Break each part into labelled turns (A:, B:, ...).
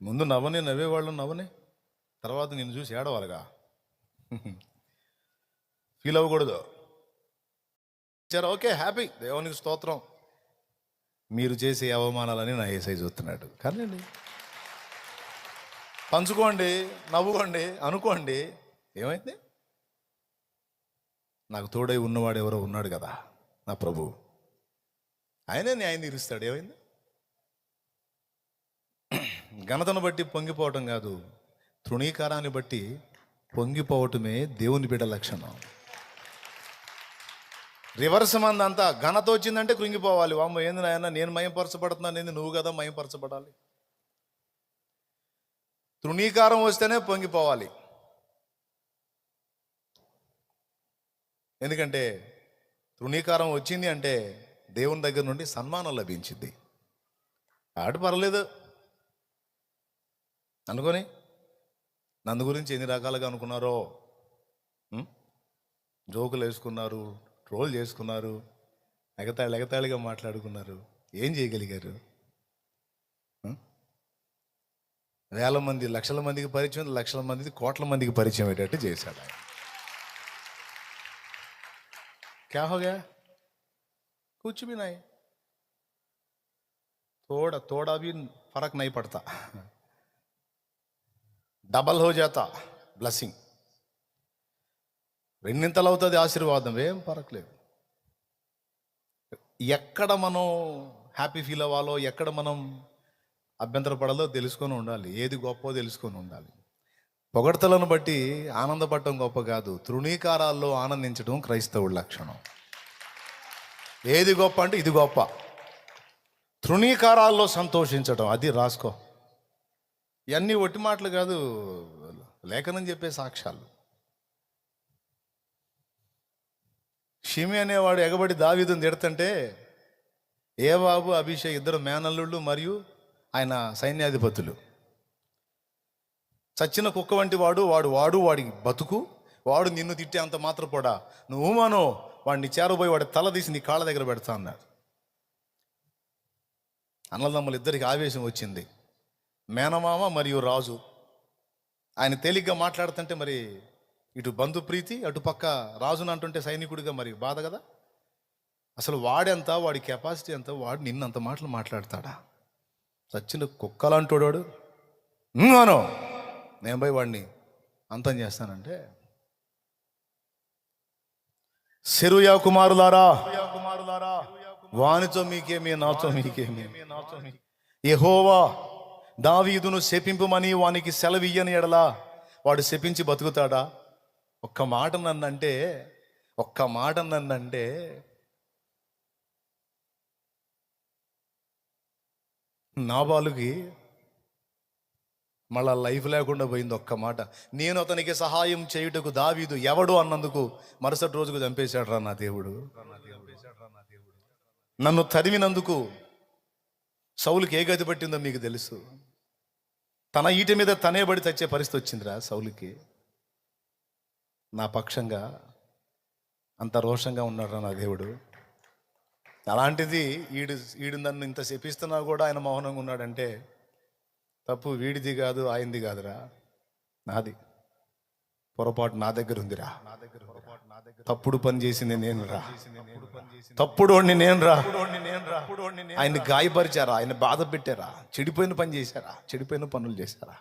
A: ముందు నవ్వని, నవ్వేవాళ్ళు నవ్వని, తర్వాత నిన్ను చూసి ఏడవాలిగా. ఫీల్ అవ్వకూడదు. సరే, ఓకే, హ్యాపీ, దేవునికి స్తోత్రం. మీరు చేసే అవమానాలని నా యేసయ్య చూస్తున్నాడు. కానీ పంచుకోండి, నవ్వుకోండి, అనుకోండి. ఏమైంది? నాకు తోడై ఉన్నవాడు ఎవరో ఉన్నాడు కదా, నా ప్రభు. ఆయనే న్యాయం తీరుస్తాడు. ఏమైంది? ఘనతను బట్టి పొంగిపోవటం కాదు, తృణీకారాన్ని బట్టి పొంగిపోవటమే దేవుని బిడ్డ లక్షణం. రివర్స్ మంది అంతా ఘనత వచ్చిందంటే కృంగిపోవాలి. వామ్మ, ఏంది నాయన, నేను మయంపరచబడుతున్నాను, ఏంది నువ్వు కదా మయంపరచబడాలి. తృణీకారం వస్తేనే పొంగిపోవాలి. ఎందుకంటే తృణీకారం వచ్చింది అంటే దేవుని దగ్గర నుండి సన్మానం లభించింది. ఆడు పర్లేదు అనుకొని నన్ను గురించి ఎన్ని రకాలుగా అనుకున్నారో. జోకులు వేసుకున్నారు, ట్రోల్ చేసుకున్నారు, ఎగతాళిగా మాట్లాడుకున్నారు. ఏం చేయగలిగారు? వేల మంది, లక్షల మందికి పరిచయం, లక్షల మందికి, కోట్ల మందికి పరిచయం అయ్యేటట్టు చేశాడు ఆయన. क्या हो गया? कुछ भी नहीं, थोड़ा भी फर्क नहीं पड़ता, డబల్ హో జాతా బ్లెస్సింగ్. రెండింతలు అవుతుంది ఆశీర్వాదం. ఏం పరకలేదు. ఎక్కడ మనం హ్యాపీ ఫీల్ అవ్వాలో, ఎక్కడ మనం అభ్యంతరపడాలో తెలుసుకొని ఉండాలి. ఏది గొప్పో తెలుసుకొని ఉండాలి. పొగడ్తలను బట్టి ఆనందపడటం గొప్ప కాదు, తృణీకారాల్లో ఆనందించడం క్రైస్తవుడి లక్షణం. ఏది గొప్ప అంటే ఇది గొప్ప. తృణీకారాల్లో సంతోషించడం, అది రాసుకో. ఇవన్నీ ఒట్టి మాటలు కాదు, లేఖనం చెప్పే సాక్ష్యాలు. షిమి అనేవాడు ఎగబడి దావీదుని తిడుతుంటే యోవాబు, అభిషేక్ ఇద్దరు మేనల్లుళ్ళు మరియు ఆయన సైన్యాధిపతులు. చచ్చిన కుక్క వంటి వాడు వాడి బతుకు, వాడు నిన్ను తిట్టే అంత మాత్రపోడా నువ్వు మానో వాడిని చేరబోయి వాడి తల తీసి నీ కాళ్ళ దగ్గర పెడతా అన్నాడు. అన్నదమ్ములు ఇద్దరికి ఆవేశం వచ్చింది. మేనమామ మరియు రాజు. ఆయన తేలిగ్గా మాట్లాడుతుంటే మరి ఇటు బంధు ప్రీతి, అటు పక్క రాజును అంటుంటే సైనికుడిగా మరి బాధ కదా. అసలు వాడెంత, వాడి కెపాసిటీ ఎంత, వాడు నిన్నంత మాటలు మాట్లాడతాడా? చచ్చిన కుక్కలంటోడాడు అనో నేను పోయి వాడిని అంతం చేస్తానంటే, సెరూయా కుమారులారా, వానితో మీకేమి, నాతో మీకేమి. యెహోవా దావీదును శపింపమని వానికి సెలవియ్యని ఎడలా వాడు శపించి బతుకుతాడా? ఒక్క మాట నన్నంటే నాబాలుకి మళ్ళా లైఫ్ లేకుండా పోయింది. ఒక్క మాట, నేను అతనికి సహాయం చేయుటకు దావీదు ఎవడు అన్నందుకు మరుసటి రోజుకు చంపేశాడు రా నా దేవుడు. నన్ను తరిమినందుకు సౌలుకి ఏ గతి పట్టిందో మీకు తెలుసు. తన ఈట మీద తనే పడి చచ్చే పరిస్థితి వచ్చిందిరా సౌలుకి. నా పక్షంగా అంత రోషంగా ఉన్నాడు రా నా దేవుడు. అలాంటిది ఈడు నన్ను ఇంత శపిస్తున్నా కూడా ఆయన మౌనంగా ఉన్నాడంటే తప్పు వీడిది కాదు, ఆయనది కాదురా, నాది. పొరపాటు నా దగ్గర ఉందిరా. తప్పుడు పని చేసింది నేను రా, తప్పుడోడిని నేను రా. ఆయన్ని గాయపరిచారా, ఆయన బాధ పెట్టారా, చెడిపోయిన పని చేశారా, చెడిపోయిన పనులు చేశారా?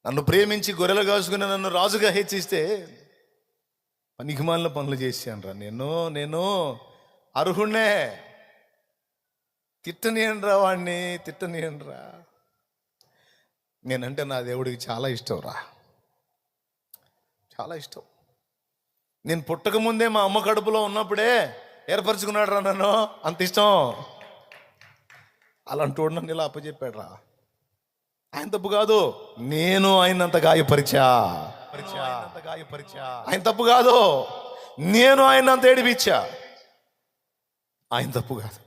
A: నన్ను ప్రేమించి గొర్రెలు కాసుకుని నన్ను రాజుగా హెచ్చిస్తే పనికిమాలిన పనులు చేశాను రా. నేను అర్హుణ్ణే, తిట్టనియండ్రా వాడిని, తిట్టనియండ్రా. నేనంటే నా దేవుడికి చాలా ఇష్టం రా, చాలా ఇష్టం. నేను పుట్టకముందే మా అమ్మ కడుపులో ఉన్నప్పుడే ఏర్పరచుకున్నాడు రా నన్ను, అంత ఇష్టం. అలాంటి నన్ను ఇలా అప్పచెప్పాడు రా. ఆయన తప్పు కాదు, నేను ఆయనంత గాయపరిచా. ఆయన తప్పు కాదు, నేను ఆయనంత ఏడిపించా. ఆయన తప్పు కాదు.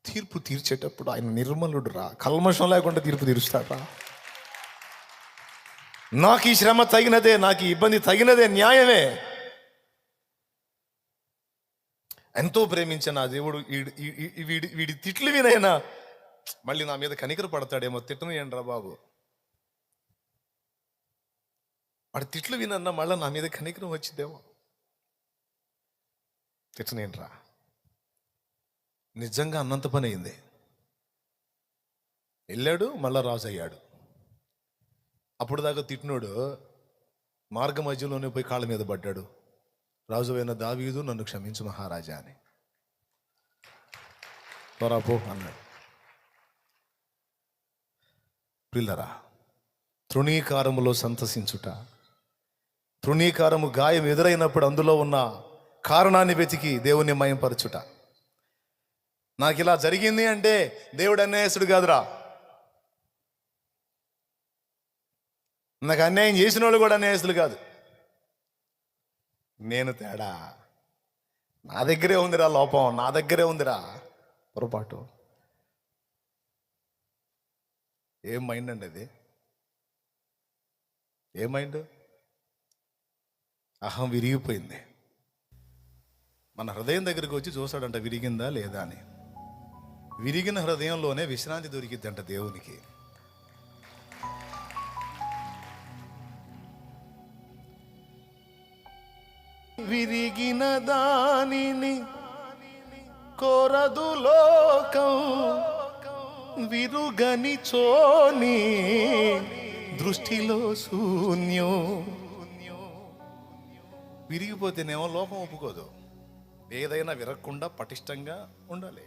A: తీర్పు తీర్చేటప్పుడు ఆయన నిర్మలుడు రా, కల్మషం లేకుండా తీర్పు తీరుస్తాడు రా. నాకు ఈ శ్రమ తగినదే, నాకు ఈ ఇబ్బంది తగినదే, న్యాయమే. ఎంతో ప్రేమించిన నా దేవుడు వీడి తిట్లు వినైనా మళ్ళీ నా మీద కనికర పడతాడేమో, తిట్టను ఏంట్రా బాబు. వాడు తిట్లు వినన్నా మళ్ళీ నా మీద కనికరం వచ్చిందేమో, తిట్టనేంట్రా. నిజంగా అన్నంత పని అయింది. వెళ్ళాడు, మళ్ళా రాజు అయ్యాడు. అప్పుడు దాకా తిట్టినోడు మార్గ మధ్యలోనే పోయి కాళ్ళ మీద పడ్డాడు. రాజు అయిన దావీదు, నన్ను క్షమించు మహారాజా అని. త్వరపో అన్నాడు. పిల్లరా, తృణీకారములో సంతసించుట, తృణీకారము గాయం ఎదురైనప్పుడు అందులో ఉన్న కారణాన్ని వెతికి దేవుని మయంపరచుట. నాకు ఇలా జరిగింది అంటే దేవుడు అన్యాయస్తుడు కాదురా. నాకు అన్యాయం చేసిన వాళ్ళు కూడా అన్యాయస్తులు కాదు. నేను తేడా. నా దగ్గరే ఉందిరా లోపం, నా దగ్గరే ఉందిరా పొరపాటు. ఏం మైండ్ అండి అది? ఏ మైండ్? అహం విరిగిపోయింది. మన హృదయం దగ్గరికి వచ్చి చూస్తాడంట విరిగిందా లేదా అని. విరిగిన హృదయంలోనే విశ్రాంతి దొరికిద్దంట దేవునికి. విరిగిన దానిని కోరదు లోకం, విరుగని చోని దృష్టిలో శూన్యం. విరిగిపోతేనేమో లోకం ఒప్పుకోదు. ఏదైనా విరగకుండా పటిష్టంగా ఉండాలి.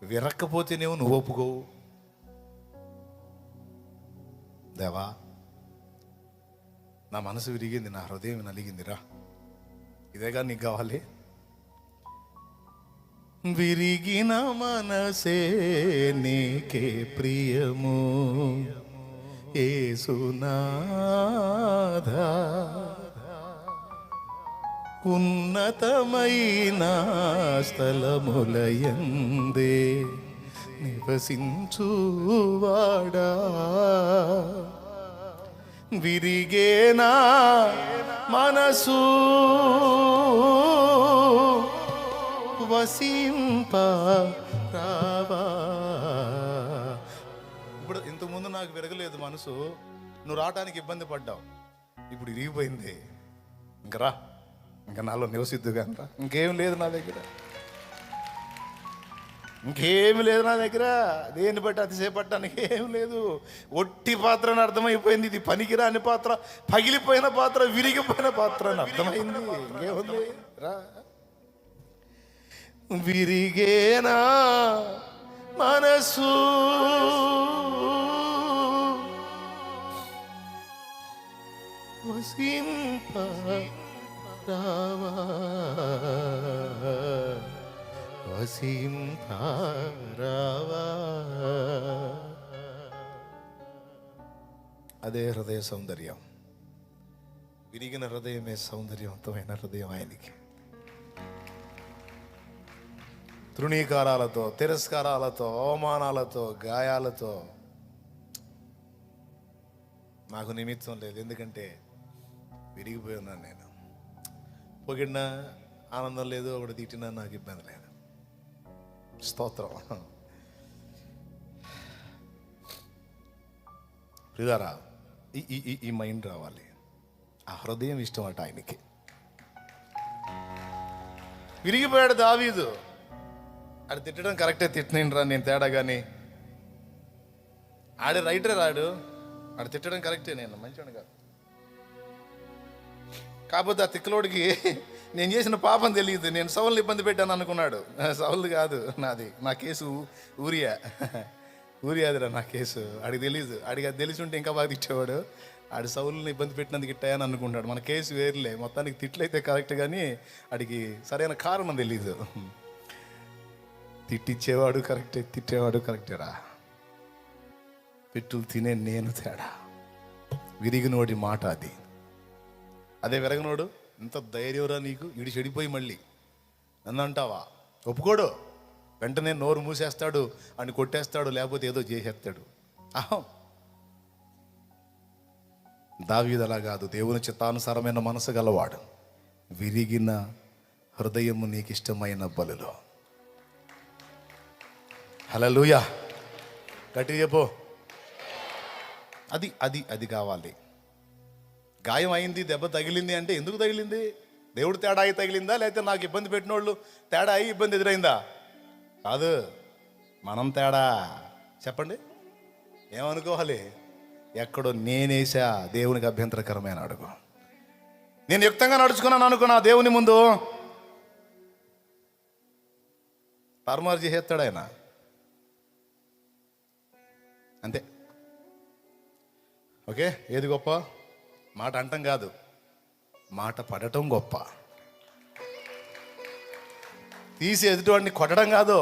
A: విరక్కపోతేనేమో నువ్వు ఒప్పుకోవు. దేవా, నా మనసు విరిగింది, నా హృదయం నలిగిందిరా, ఇదేగా నీకు కావాలి. విరిగిన మనసే నీకే ప్రియము యేసునాథా, ఉన్నతమైన స్థలములయందే నివసించువాడా. విరిగేనా మనసు వసింప రావా. ఇప్పుడు ఇంతకుముందు నాకు విరగలేదు మనసు, నువ్వు రావటానికి ఇబ్బంది పడ్డావు, ఇప్పుడు ఇరిగిపోయింది. ఇంక రా, ఇంకా నాలో నివసిద్దుగా రా. ఇంకేం లేదు నా దగ్గర, ఇంకేమి లేదు నా దగ్గర. దేన్ని బట్టి అతిశయపడటానికి ఏం లేదు. ఒట్టి పాత్ర అని అర్థమైపోయింది. ఇది పనికిరాని పాత్ర, పగిలిపోయిన పాత్ర, విరిగిపోయిన పాత్ర అని అర్థమైంది. ఇంకేముంది రా. విరిగేనా మనసు వసింప రావా, వసింప రావా. అదే హృదయ సౌందర్యం. విరిగిన హృదయమే సౌందర్యవంతమైన హృదయం ఆయనకి. తృణీకారాలతో, తిరస్కారాలతో, అవమానాలతో, గాయాలతో నాకు నిమిత్తం లేదు. ఎందుకంటే విరిగిపోయి ఉన్నాను నేను. పొగిడినా ఆనందం లేదు, ఒకటి తిట్టినా నాకు ఇబ్బంది లేదు. స్తోత్రం. ప్రియులారా, ఈ మైండ్ రావాలి. ఆ హృదయం ఇష్టం అట ఆయనకి. విరిగిపోయాడు దావీదు. ఆడు తిట్టడం కరెక్టే, తిట్టనేంట్రా నేను తేడా. కానీ ఆడే రైటరే రాడు, ఆడు తిట్టడం కరెక్టే, నేను మంచివాడు కాదు. కాకపోతే ఆ తిక్కలోడికి నేను చేసిన పాపం తెలియదు. నేను సౌల్ని ఇబ్బంది పెట్టాను అనుకున్నాడు. సౌలు కాదు నాది, నా కేసు ఊరియాదిరా నా కేసు. ఆడికి తెలీదు. ఆడికి అది తెలిసి ఉంటే ఇంకా బాగా తిట్టేవాడు. ఆడి సౌలుని ఇబ్బంది పెట్టినందుకు ఇట్టాయని అనుకుంటాడు. మన కేసు వేరులే. మొత్తానికి తిట్లయితే కరెక్ట్, కానీ ఆడికి సరైన కారణం తెలీదు. తిట్టిచ్చేవాడు కరెక్టే, తిట్టేవాడు కరెక్టేరా. పెట్టులు తినే నేను తేడా. విరిగినోడి మాట అది. అదే విరగనోడు, ఎంత ధైర్యంరా నీకు, ఇడి చెడిపోయి మళ్ళీ నన్ను అంటావా? ఒప్పుకోడు. వెంటనే నోరు మూసేస్తాడు, అని కొట్టేస్తాడు, లేకపోతే ఏదో చేసేస్తాడు. అహం. దావీదు అలా కాదు. దేవుని చిత్తానుసారమైన మనసు గలవాడు. విరిగిన హృదయము నీకు ఇష్టమైన బలులో హల్లెలూయా. గట్టిగా చెప్పు. అది అది అది కావాలి. గాయం అయింది, దెబ్బ తగిలింది అంటే ఎందుకు తగిలింది? దేవుడు తేడా అయి తగిలిందా, లేకపోతే నాకు ఇబ్బంది పెట్టిన వాళ్ళు తేడా అయి ఇబ్బంది ఎదురైందా? కాదు, మనం తేడా. చెప్పండి, ఏమనుకోవాలి? ఎక్కడో నేనేసా దేవునికి అభ్యంతరకరమైన అడుగు. నేను యుక్తంగా నడుచుకున్నాను అనుకున్నా, దేవుని ముందు తారుమారు చేసేస్తాడు ఆయన. అంతే. ఓకే, ఏది గొప్ప? మాట అంటం కాదు, మాట పడటం గొప్ప. తీసి ఎదుటివాడిని కొట్టడం కాదు,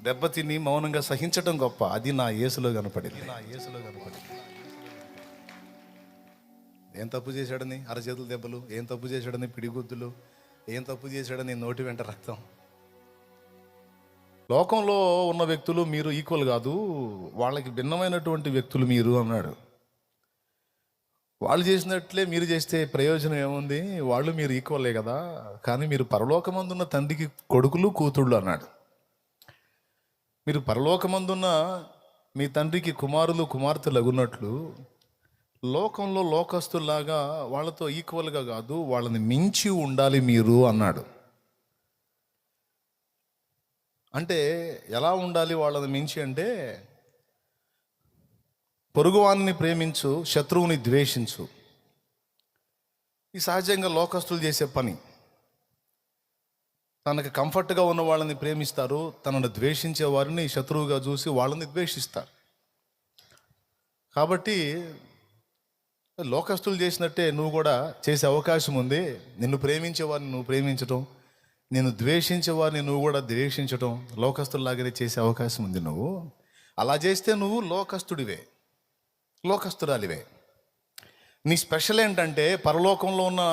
A: దెబ్బతిని మౌనంగా సహించటం గొప్ప. అది నా యేసులో కనపడింది. ఏం తప్పు చేశాడని అరచేతుల దెబ్బలు, ఏం తప్పు చేశాడని పిడిగుద్దులు, ఏం తప్పు చేశాడని నోటి వెంట రక్తం. లోకంలో ఉన్న వ్యక్తులు మీరు ఈక్వల్ కాదు, వాళ్ళకి భిన్నమైనటువంటి వ్యక్తులు మీరు అన్నాడు. వాళ్ళు చేసినట్లే మీరు చేస్తే ప్రయోజనం ఏముంది? వాళ్ళు మీరు ఈక్వలే కదా, కానీ మీరు పరలోకమందున్న తండ్రికి కొడుకులు కూతుళ్ళు అన్నాడు. మీరు పరలోకమందున్న మీ తండ్రికి కుమారులు కుమార్తెలు అగున్నట్లు లోకంలో లోకస్తుల్లాగా వాళ్ళతో ఈక్వల్గా కాదు, వాళ్ళని మించి ఉండాలి మీరు అన్నాడు. అంటే ఎలా ఉండాలి వాళ్ళని మించి అంటే, పొరుగువాన్ని ప్రేమించు, శత్రువుని ద్వేషించు. ఈ సహజంగా లోకస్తులు చేసే పని. తనకు కంఫర్ట్గా ఉన్న వాళ్ళని ప్రేమిస్తారు, తనను ద్వేషించే వారిని శత్రువుగా చూసి వాళ్ళని ద్వేషిస్తారు. కాబట్టి లోకస్తులు చేసినట్టే నువ్వు కూడా చేసే అవకాశం ఉంది. నిన్ను ప్రేమించే వారిని నువ్వు ప్రేమించటం, నిన్ను ద్వేషించే వారిని నువ్వు కూడా ద్వేషించటం లోకస్తుల్లాగానే చేసే అవకాశం ఉంది. నువ్వు అలా చేస్తే నువ్వు లోకస్తుడివే, లోకస్తురాలివే. నీ స్పెషల్ ఏంటంటే, పరలోకంలో ఉన్న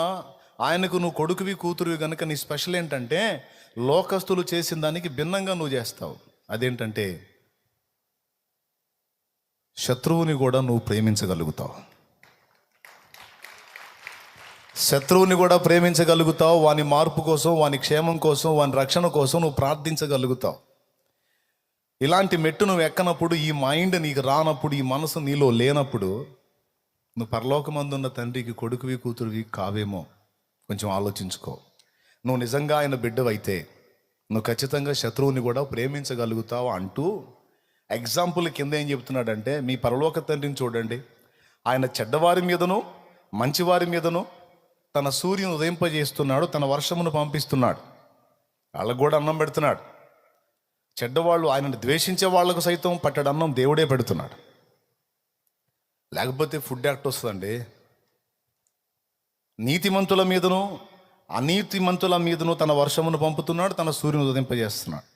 A: ఆయనకు నువ్వు కొడుకువి కూతురువి కనుక నీ స్పెషల్ ఏంటంటే, లోకస్తులు చేసిన దానికి భిన్నంగా నువ్వు చేస్తావు. అదేంటంటే, శత్రువుని కూడా నువ్వు ప్రేమించగలుగుతావు. శత్రువుని కూడా ప్రేమించగలుగుతావు. వాని మార్పు కోసం, వాని క్షేమం కోసం, వాని రక్షణ కోసం నువ్వు ప్రార్థించగలుగుతావు. ఇలాంటి మెట్టు నువ్వు ఎక్కనప్పుడు, ఈ మైండ్ నీకు రానప్పుడు, ఈ మనసు నీలో లేనప్పుడు, నువ్వు పరలోకమందున్న తండ్రికి కొడుకువి కూతురువి కావేమో. కొంచెం ఆలోచించుకో. నువ్వు నిజంగా ఆయన బిడ్డవైతే నువ్వు ఖచ్చితంగా శత్రువుని కూడా ప్రేమించగలుగుతావు అంటూ ఎగ్జాంపుల్ కింద ఏం చెప్తున్నాడంటే, మీ పరలోక తండ్రిని చూడండి, ఆయన చెడ్డవారి మీదను మంచివారి మీదను తన సూర్యుని ఉదయింపజేస్తున్నాడు, తన వర్షమును పంపిస్తున్నాడు, వాళ్ళకు కూడా అన్నం పెడుతున్నాడు. చెడ్డవాళ్ళు, ఆయనను ద్వేషించే వాళ్లకు సైతం పట్టడు అన్నం దేవుడే పెడుతున్నాడు. లేకపోతే ఫుడ్ యాక్ట్ వస్తుందండి. నీతిమంతుల మీదను అనీతిమంతుల మీదను తన వర్షమును పంపుతున్నాడు, తన సూర్యుని ఉదయింపజేస్తున్నాడు.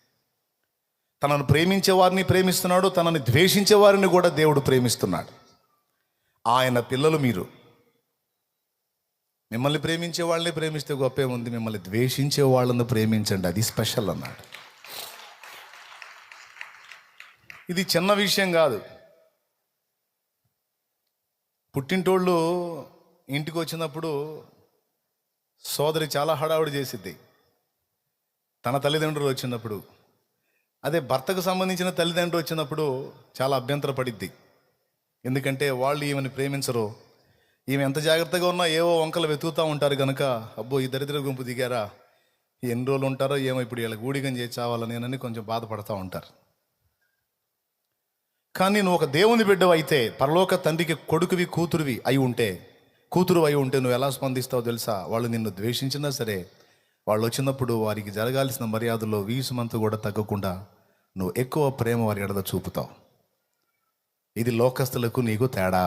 A: తనను ప్రేమించే వారిని ప్రేమిస్తున్నాడు, తనని ద్వేషించే వారిని కూడా దేవుడు ప్రేమిస్తున్నాడు. ఆయన పిల్లలు మీరు. మిమ్మల్ని ప్రేమించే వాళ్ళని ప్రేమిస్తే గొప్పే ఉంది, మిమ్మల్ని ద్వేషించే వాళ్ళని ప్రేమించండి, అది స్పెషల్ అన్నాడు. ఇది చిన్న విషయం కాదు. పుట్టింటోళ్ళు ఇంటికి వచ్చినప్పుడు సోదరి చాలా హడావుడి చేసిద్ది తన తల్లిదండ్రులు వచ్చినప్పుడు. అదే భర్తకు సంబంధించిన తల్లిదండ్రులు వచ్చినప్పుడు చాలా అభ్యంతర పడిద్ది. ఎందుకంటే వాళ్ళు ఈమెను ప్రేమించరు. ఈమె ఎంత జాగ్రత్తగా ఉన్నా ఏవో వంకలు వెతుకుతూ ఉంటారు కనుక, అబ్బో ఈ దరిద్ర గుంపు దిగారా, ఎన్ని రోజులు ఉంటారో ఏమో, ఇప్పుడు వీళ్ళకి ఊడిగం చేసి చావాలని కొంచెం బాధపడతా ఉంటారు. కానీ నువ్వు ఒక దేవుని బిడ్డవు అయితే, పరలోక తండ్రికి కొడుకువి కూతురువి అయి ఉంటే, కూతురు అయి ఉంటే నువ్వు ఎలా స్పందిస్తావో తెలుసా? వాళ్ళు నిన్ను ద్వేషించినా సరే, వాళ్ళు వచ్చినప్పుడు వారికి జరగాల్సిన మర్యాదలో వీసుమంతా కూడా తగ్గకుండా నువ్వు ఎక్కువ ప్రేమ వారి ఎడల చూపుతావు. ఇది లోకస్తులకు నీకు తేడా.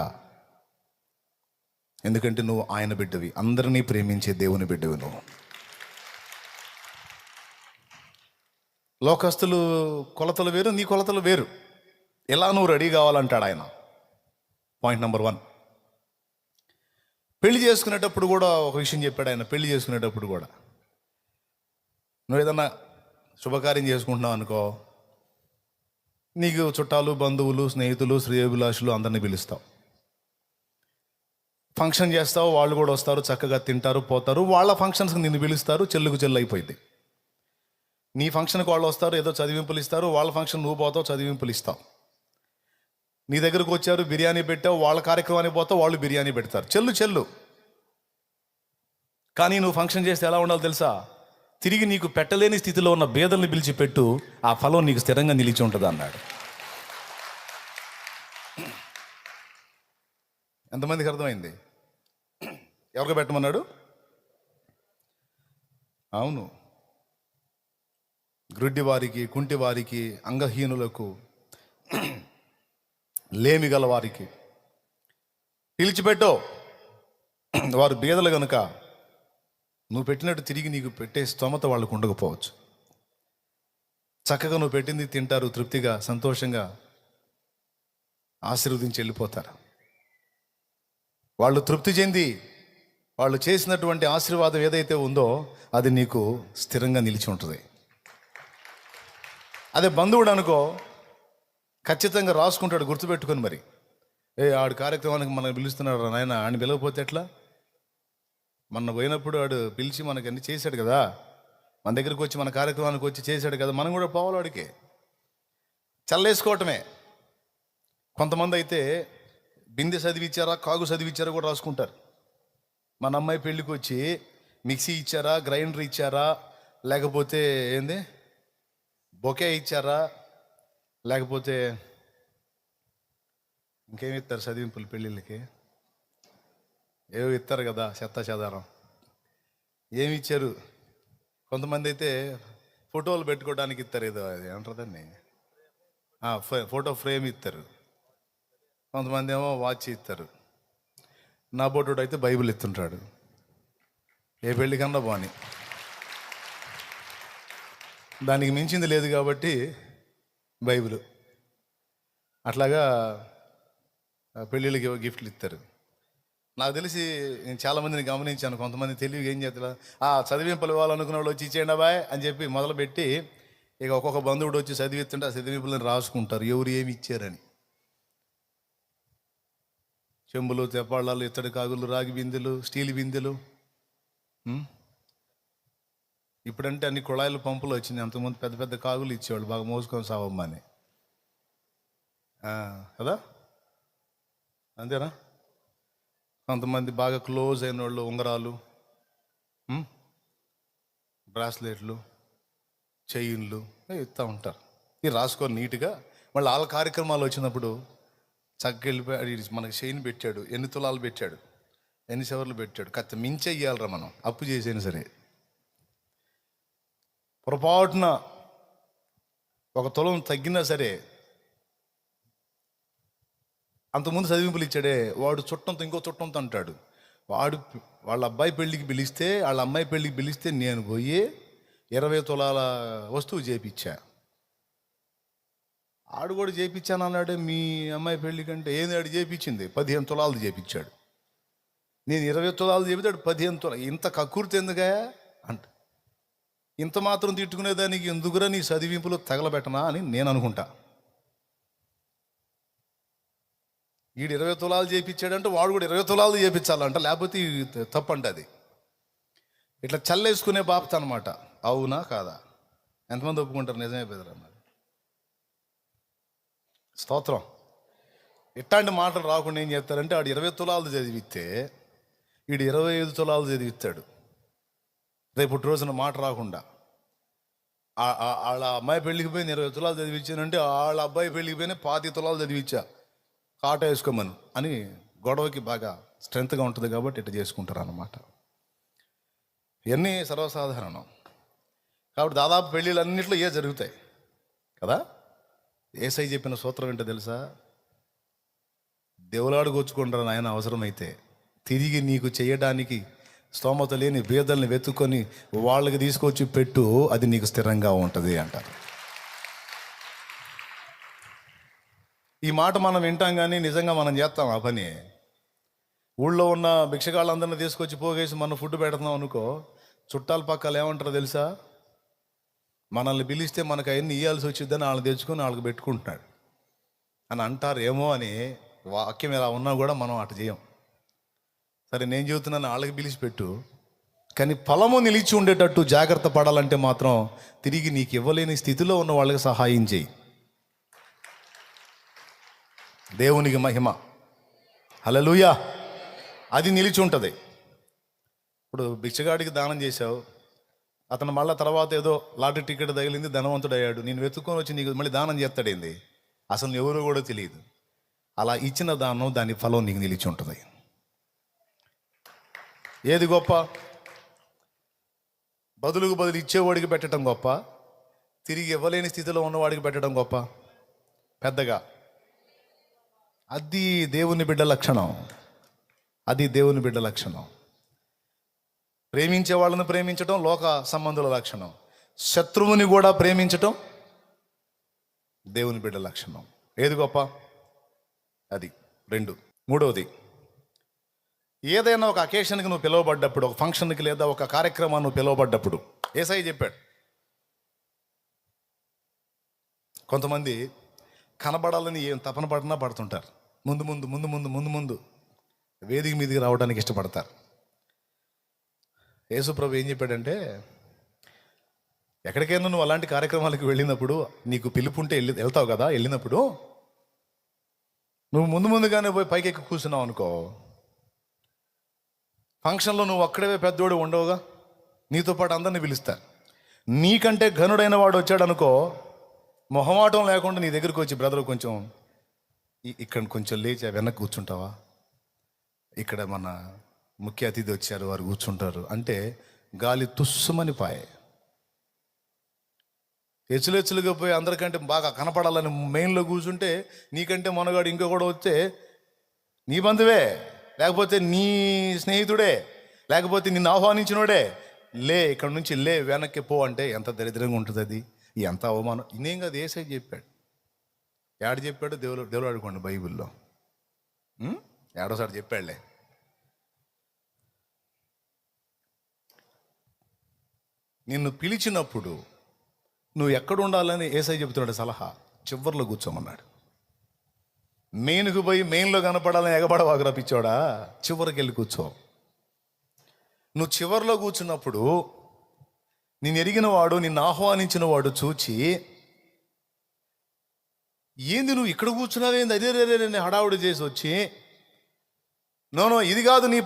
A: ఎందుకంటే నువ్వు ఆయన బిడ్డవి, అందరినీ ప్రేమించే దేవుని బిడ్డవి నువ్వు. లోకస్తులు కొలతలు వేరు, నీ కొలతలు వేరు. ఎలా నువ్వు రెడీ కావాలంటాడు ఆయన. పాయింట్ నెంబర్ 1, పెళ్లి చేసుకునేటప్పుడు కూడా ఒక విషయం చెప్పాడు ఆయన. పెళ్లి చేసుకునేటప్పుడు కూడా నువ్వు ఏదన్నా శుభకార్యం చేసుకుంటున్నావు అనుకో, నీకు చుట్టాలు, బంధువులు, స్నేహితులు, శ్రేయోభిలాషులు అందరినీ పిలుస్తావు. ఫంక్షన్ చేస్తావు, వాళ్ళు కూడా వస్తారు, చక్కగా తింటారు, పోతారు. వాళ్ళ ఫంక్షన్స్కి నిన్ను పిలుస్తారు, చెల్లుకు చెల్లు అయిపోయింది. నీ ఫంక్షన్కి వాళ్ళు వస్తారు, ఏదో చదివింపులు ఇస్తారు, వాళ్ళ ఫంక్షన్ నువ్వు పోతావు, చదివింపులు ఇస్తావు. నీ దగ్గరకు వచ్చారు, బిర్యానీ పెట్టావు, వాళ్ళ కార్యక్రమానికి పోతావు, వాళ్ళు బిర్యానీ పెడతారు, చెల్లు. కానీ నువ్వు ఫంక్షన్ చేస్తే ఎలా ఉండాలో తెలుసా? తిరిగి నీకు పెట్టలేని స్థితిలో ఉన్న బేదల్ని పిలిచి పెట్టు, ఆ ఫలం నీకు స్థిరంగా నిలిచి ఉంటుంది అన్నాడు. ఎంతమందికి అర్థమైంది? ఎవరికి పెట్టమన్నాడు? అవును, గ్రుడ్డి వారికి, కుంటి వారికి, అంగహీనులకు, లేమి గల వారికి పిలిచిపెట్టో. వారు బీదలు గనుక నువ్వు పెట్టినట్టు తిరిగి నీకు పెట్టే స్తోమత వాళ్ళకు ఉండకపోవచ్చు. చక్కగా నువ్వు పెట్టింది తింటారు, తృప్తిగా, సంతోషంగా ఆశీర్వదించి వెళ్ళిపోతారు. వాళ్ళు తృప్తి చెంది వాళ్ళు చేసినటువంటి ఆశీర్వాదం ఏదైతే ఉందో అది నీకు స్థిరంగా నిలిచి ఉంటుంది. అదే బంధువుడు అనుకో, ఖచ్చితంగా రాసుకుంటాడు, గుర్తుపెట్టుకొని. మరి ఆడు కార్యక్రమానికి మనకు పిలుస్తున్నాడు, నాయన ఆయన పిలవకపోతే ఎట్లా? మొన్న పోయినప్పుడు వాడు పిలిచి మనకి అన్ని చేశాడు కదా, మన దగ్గరికి వచ్చి మన కార్యక్రమానికి వచ్చి చేశాడు కదా, మనం కూడా పోవాలి వాడికి. చల్లేసుకోవటమే. కొంతమంది అయితే బిందె చదివిచ్చారా, కాగు చదివిచ్చారా కూడా రాసుకుంటారు. మన అమ్మాయి పెళ్ళికి వచ్చి మిక్సీ ఇచ్చారా, గ్రైండర్ ఇచ్చారా, లేకపోతే ఏంది బొకే ఇచ్చారా, లేకపోతే ఇంకేమి ఇస్తారు చదివింపులు పెళ్ళిళ్ళకి? ఏవో ఇస్తారు కదా, చెత్త చెదారం. ఏమి ఇచ్చారు? కొంతమంది అయితే ఫోటోలు పెట్టుకోవడానికి ఇస్తారు, ఏదో అది ఏమంటారు, ఫోటో ఫ్రేమ్ ఇస్తారు. కొంతమంది ఏమో వాచ్ ఇస్తారు. నా బోటోడు అయితే బైబిల్ ఇస్తుంటాడు. ఏ పెళ్ళికన్నా బాని, దానికి మించింది లేదు కాబట్టి బైబిల్. అట్లాగా పెళ్ళిళ్ళకి గిఫ్ట్లు ఇస్తారు. నాకు తెలిసి నేను చాలామందిని గమనించాను. కొంతమంది తెలివిగా ఏం చేస్తారు, చదివింపులు ఇవ్వాలనుకున్న వాళ్ళు వచ్చి ఇచ్చేయండి బాయ్ అని చెప్పి మొదలుపెట్టి ఇక ఒక్కొక్క బంధువుడు వచ్చి చదివిస్తుంటే ఆ చదివింపులను రాసుకుంటారు, ఎవరు ఏమి ఇచ్చారని. చెంబులు, తెప్పాళ్ళాలు, ఇత్తడి కాగులు, రాగి బిందెలు, స్టీల్ బిందెలు. ఇప్పుడంటే అన్ని కుళాయిలు, పంపులు వచ్చినాయి. అంతకుముందు పెద్ద పెద్ద కాగులు ఇచ్చేవాళ్ళు, బాగా మోసుకొని సావమ్మని కదా, అంతేనా? కొంతమంది బాగా క్లోజ్ అయిన వాళ్ళు ఉంగరాలు, బ్రాస్లెట్లు, చైన్లు ఇస్తూ ఉంటారు. ఇది రాసుకొని నీట్గా. మళ్ళీ వాళ్ళ కార్యక్రమాలు వచ్చినప్పుడు చక్కగా వెళ్ళిపోయాడు, మనకి చైన్ పెట్టాడు, ఎన్ని తులాలు పెట్టాడు, ఎన్ని సెవర్లు పెట్టాడు, కత్తి మించే ఇవ్వాలరా మనం, అప్పు చేసైనా సరే. పొరపాటున ఒక తులం తగ్గినా సరే, అంతకుముందు చదివింపులు ఇచ్చాడే వాడు చుట్టంతో ఇంకో చుట్టంతో అంటాడు. వాళ్ళ అబ్బాయి పెళ్ళికి పిలిస్తే, వాళ్ళ అమ్మాయి పెళ్ళికి పిలిస్తే నేను పోయి 20 తులాల వస్తువు చేపించా. ఆడు కూడా చేపించాను అన్నాడు. మీ అమ్మాయి పెళ్ళి కంటే ఏంది ఆడు చేపించింది? 15 తులాలు చేపించాడు. నేను 20 తులాలు చేపితే 15 తులాలు. ఇంత కక్కుర్తి ఎందుగా అంట. ఇంత మాత్రం తిట్టుకునేదానికి ఎందుకురా నీ చదివింపులు తగలబెట్టనా అని నేను అనుకుంటా. వీడు 20 తులాలు చేయించాడంటే వాడు కూడా 20 తులాలు చేయించాలంట, లేకపోతే తప్పంట అది. ఇట్లా చల్లేసుకునే బాపత అనమాట. అవునా కాదా? ఎంతమంది ఒప్పుకుంటారు? నిజమే బెదరన్న. స్తోత్రం. ఇట్లాంటి మాటలు రాకుండా ఏం చేస్తారంటే వాడు 20 తులాలు చదివిస్తే వీడు 25 తులాలు చదివిస్తాడు. రేపటి రోజున మాట రాకుండా వాళ్ళ అమ్మాయి పెళ్ళికి పోయిన 20 తులాలు చదివించానంటే వాళ్ళ అబ్బాయి పెళ్ళికి పోయిన 25 తులాలు చదివించా, కాట వేసుకోమను అని గొడవకి బాగా స్ట్రెంత్గా ఉంటుంది కాబట్టి ఇట్లా చేసుకుంటారు అన్నమాట. ఇవన్నీ సర్వసాధారణం. కాబట్టి దాదాపు పెళ్ళిళ్ళన్నింటిలో జరుగుతాయి కదా. యేసయ్య చెప్పిన సూత్రం ఏంటో తెలుసా? దేవులాడుకొచ్చుకుంటారు నాయన, అవసరమైతే తిరిగి నీకు చేయడానికి స్తోమత లేని బీదల్ని వెతుక్కొని వాళ్ళకి తీసుకొచ్చి పెట్టు, అది నీకు స్థిరంగా ఉంటుంది అంటారు. ఈ మాట మనం వింటాం కానీ నిజంగా మనం చేస్తాం ఆ పని? ఊళ్ళో ఉన్న భిక్షగాళ్ళందరినీ తీసుకొచ్చి పోగేసి మనం ఫుడ్ పెడుతున్నాం అనుకో, చుట్టాల పక్కలు ఏమంటారో తెలుసా? మనల్ని పిలిస్తే మనకు అవన్నీ ఇవ్వాల్సి వచ్చిద్దని వాళ్ళని తెచ్చుకొని వాళ్ళకి పెట్టుకుంటున్నాడు అని అంటారు ఏమో అని. వాక్యం ఎలా ఉన్నా కూడా మనం అటు చేయం. సరే నేను చెబుతున్నాను, వాళ్ళకి పిలిచి పెట్టు, కానీ ఫలము నిలిచి ఉండేటట్టు జాగ్రత్త పడాలంటే మాత్రం తిరిగి నీకు ఇవ్వలేని స్థితిలో ఉన్న వాళ్ళకి సహాయం చేయి. దేవునికి మహిమ. హల్లెలూయా. అది నిలిచి ఉంటుంది. ఇప్పుడు భిక్షగాడికి దానం చేశావు, అతను మళ్ళీ తర్వాత ఏదో లాటరీ టికెట్ తగిలింది, ధనవంతుడు అయ్యాడు. నేను వెతుక్కొని వచ్చి నీకు మళ్ళీ దానం చేస్తాడేంది? అసలు ఎవరో కూడా తెలియదు. అలా ఇచ్చిన దానం, దాని ఫలం నీకు నిలిచి ఉంటుంది. ఏది గొప్ప? బదులుకు బదులు ఇచ్చేవాడికి పెట్టడం గొప్ప, తిరిగి ఇవ్వలేని స్థితిలో ఉన్నవాడికి పెట్టడం గొప్ప? పెద్దగా అది దేవుని బిడ్డ లక్షణం. అది దేవుని బిడ్డ లక్షణం. ప్రేమించే వాళ్ళని ప్రేమించడం లోక సంబంధుల లక్షణం. శత్రువుని కూడా ప్రేమించటం దేవుని బిడ్డ లక్షణం. ఏది గొప్ప? అది. 2. మూడవది, ఏదైనా ఒక అకేషన్కి నువ్వు పిలువబడ్డప్పుడు, ఒక ఫంక్షన్కి లేదా ఒక కార్యక్రమాన్ని నువ్వు పిలువబడ్డప్పుడు, యేసయ్య చెప్పాడు, కొంతమంది కనబడాలని ఏం తపన పడినా పడుతుంటారు. ముందు ముందు ముందు ముందు ముందు ముందు వేదిక మీదకి రావడానికి ఇష్టపడతారు. యేసు ప్రభు ఏం చెప్పాడంటే, ఎక్కడికైనా నువ్వు అలాంటి కార్యక్రమాలకు వెళ్ళినప్పుడు, నీకు పిలుపుంటే వెళ్తావు కదా, వెళ్ళినప్పుడు నువ్వు ముందు ముందుగానే పోయి పైకి ఎక్కి కూర్చున్నావు అనుకో, ఫంక్షన్లో నువ్వు అక్కడే పెద్దోడు ఉండవుగా, నీతో పాటు అందరిని పిలుస్తారు. నీకంటే ఘనుడైన వాడు వచ్చాడు అనుకో, మొహమాటం లేకుండా నీ దగ్గరికి వచ్చి, బ్రదర్ కొంచెం ఇక్కడ కొంచెం లేచి వెనక్కి కూర్చుంటావా, ఇక్కడ మన ముఖ్య అతిథి వచ్చారు, వారు కూర్చుంటారు అంటే గాలి తుస్సుమని పాయే. హెచ్చులెచ్చులుగా పోయి అందరికంటే బాగా కనపడాలని మెయిన్లో కూర్చుంటే, నీకంటే మనగాడు ఇంకో కూడా వస్తే నీ బంధువే, లేకపోతే నీ స్నేహితుడే, లేకపోతే నిన్ను ఆహ్వానించినోడే, లే ఇక్కడ నుంచి లే వెనక్కి పో అంటే ఎంత దరిద్రంగా ఉంటుంది అది, ఎంత అవమానం. ఇదేం కాదు, యేసయ్య చెప్పాడు. ఏడు చెప్పాడు? దేవుడు అడుకోండి బైబిల్లో, ఏడోసారి చెప్పాడులే. నిన్ను పిలిచినప్పుడు నువ్వు ఎక్కడ ఉండాలని యేసయ్య చెబుతున్నాడు సలహా, చివర్లో కూర్చోమన్నాడు. మెయిన్కు పోయి మెయిన్లో కనపడాలని ఎగబడవాకు రప్పించోడా, చివరికి వెళ్ళి కూర్చో. నువ్వు చివర్లో కూర్చున్నప్పుడు నిన్ను ఎరిగిన వాడు, నిన్ను ఆహ్వానించిన వాడు చూచి, ఏంది నువ్వు ఇక్కడ కూర్చున్నావేంది, అదే రే హడావుడి చేసి వచ్చి, నో ఇది కాదు నీ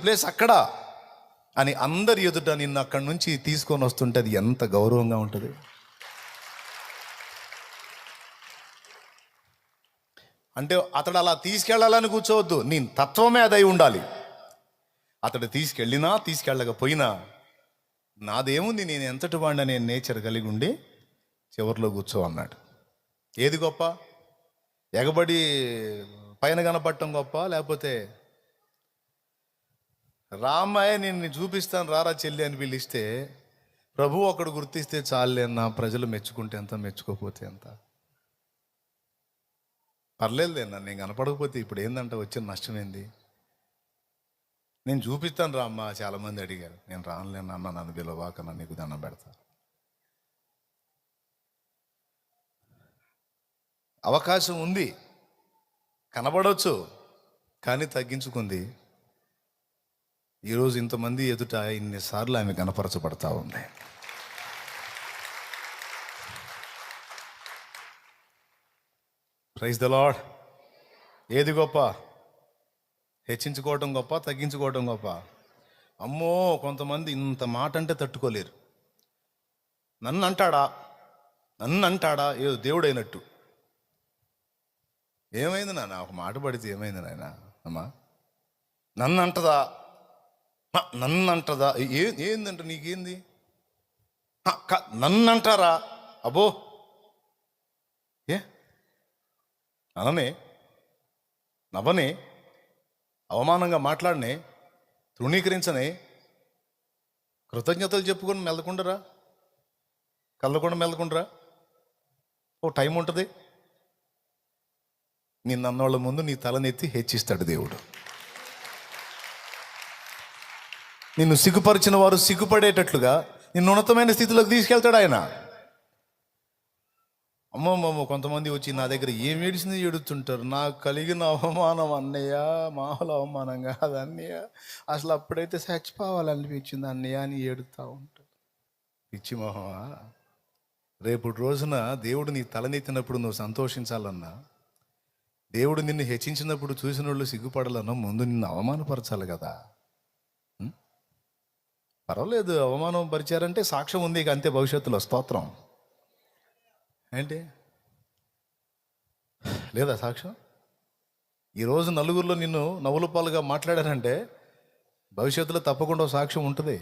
A: ప్లేస్ అక్కడ అని అందరి ఎదుట నిన్ను అక్కడి నుంచి తీసుకొని వస్తుంటే అది ఎంత గౌరవంగా ఉంటుంది. అంటే అతడు అలా తీసుకెళ్లాలని కూర్చోవద్దు, నీ తత్వమే అదై ఉండాలి. అతడు తీసుకెళ్ళినా తీసుకెళ్ళకపోయినా నాదేముంది, నేను ఎంతటి వాడిని అనే నేచర్ కలిగి ఉండి చివరిలో కూర్చో అన్నాడు. ఏది గొప్ప? ఎగబడి పైన కనపడటం గొప్ప, లేకపోతే రామయ్య నిన్ను చూపిస్తాను రారా చెల్లి అని పిలిస్తే ప్రభు ఒకడు గుర్తిస్తే చాలే అన్న, ప్రజలు మెచ్చుకుంటే ఎంత, మెచ్చుకోకపోతే ఎంత, పర్లేదులేనా, నేను కనపడకపోతే ఇప్పుడు ఏందంటే వచ్చిన నష్టం ఏంది, నేను చూపిస్తాను రా అమ్మ, చాలామంది అడిగారు, నేను రానులేను అన్న, నన్ను పిలవాక, నన్ను నీకు దండం పెడతా. అవకాశం ఉంది, కనబడవచ్చు, కానీ తగ్గించుకుంది. ఈరోజు ఇంతమంది ఎదుట ఇన్నిసార్లు ఆమె కనపరచబడతా ఉంది. Praise the Lord. ఏది గొప్ప? హెచ్చించుకోవటం గొప్ప, తగ్గించుకోవటం గొప్ప? అమ్మో, కొంతమంది ఇంత మాట అంటే తట్టుకోలేరు. నన్ను అంటాడా ఏదో దేవుడైనట్టు. ఏమైంది నాన్న, ఒక మాట పడితే ఏమైంది నాయన, అమ్మా నన్ను అంటదా ఏందంట, నీకేంది, నన్ను అంటారా, అబ్బో అననే, నవ్వనే, అవమానంగా మాట్లాడనే, తృణీకరించనే, కృతజ్ఞతలు చెప్పుకొని మెల్లకుండరా, కళ్ళకుండా మెల్లకుండరా. ఓ టైం ఉంటుంది. నిన్నన్నోళ్ళ ముందు నీ తలనెత్తి హెచ్చిస్తాడు దేవుడు. నిన్ను సిగ్గుపరిచిన వారు సిగ్గుపడేటట్లుగా నిన్ను ఉన్నతమైన స్థితిలోకి తీసుకెళ్తాడు ఆయన. అమ్మమ్మమ్మ కొంతమంది వచ్చి నా దగ్గర ఏం ఏడిసింది ఏడుతుంటారు. నాకు కలిగిన అవమానం అన్నయ్య మామూలు అవమానం కాదు అన్నయ్య, అసలు అప్పుడైతే చచ్చిపోవాలనిపించింది అన్నయ్య అని ఏడుతూ ఉంటారు. పిచ్చి మొహమా, రేపు రోజున దేవుడు నీ తలనెత్తినప్పుడు నువ్వు సంతోషించాలన్నా, దేవుడు నిన్ను హెచ్చించినప్పుడు చూసిన వాళ్ళు సిగ్గుపడాలన్నా ముందు నిన్ను అవమానపరచాలి కదా. పర్వాలేదు, అవమానం పరిచారంటే సాక్ష్యం ఉంది, ఇక అంతే. భవిష్యత్తులో స్తోత్రం ఏంటి లేదా సాక్ష్యం? ఈరోజు నలుగురిలో నిన్ను నవ్వుల పాలుగా మాట్లాడారంటే భవిష్యత్తులో తప్పకుండా ఓ సాక్ష్యం ఉంటుంది.